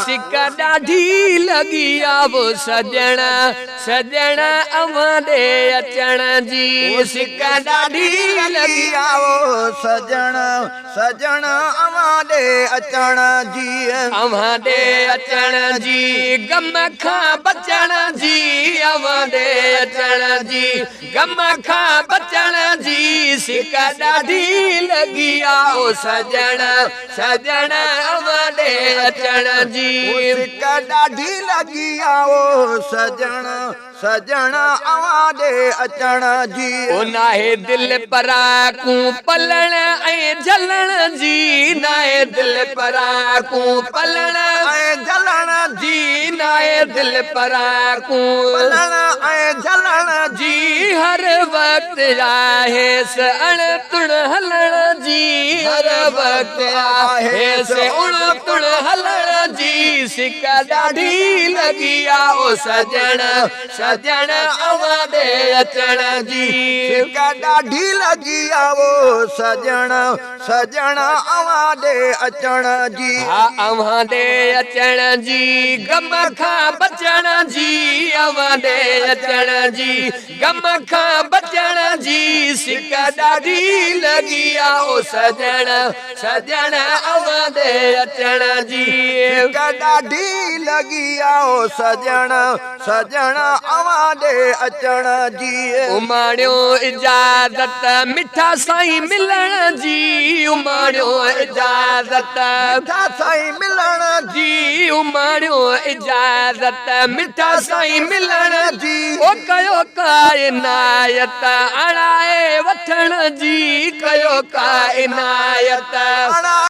सिक्का ॾाढी लॻी आवो सजण सजण अमां ॾे अचण जी सिक्का ॾाढी लॻी आवो सजण सजण अमां ॾे अचण जी अमां ॾे अचण जी गम खां बचण जी अमां ॾे अचण जी गम खां बचण जी सिक्का ॾाढी लॻी आवो सजण सजण अमां ॾे अचण जी सिक्का ॾाढी लॻी आवो सजण सजण अवां ॾे अचण जी नाहे दिल पराकूं पलण ऐं जलण जी नाहे दिल पराकूं पलण ऐं जलण जी नाहे दिल पराकूं पलण ऐं जलण जी हर वक़्तु आहे अण तुण हलण जी हर वक़्तु आहे उण तुण हलण जी सिक्का ॾाढी लॻी आओ सजण सजण अवां ॾे अचण जी सिक्का ॾाढी लॻी आवो सजण सजण अवां ॾे अचण जी हा अवां ॾे अचण जी गम खां बचण जी अवां ॾे अचण जी गम खां बचण जी सिक्का ॾाढी लॻी आओ सजण सजण अवां ॾे अचण जी सिक्का ॾाढी लॻी आओ सजण सजण अवां ॾे अचण जी उमाड़ियो इजाज़त मिठा साईं मिलण जी उमाड़ियो इजाज़त मिठा साईं मिलण जी उमाड़ियो इजाज़त मिठा साईं मिलण जी ओ कयो काइनायत अणाए वठण जी कयो काइनायत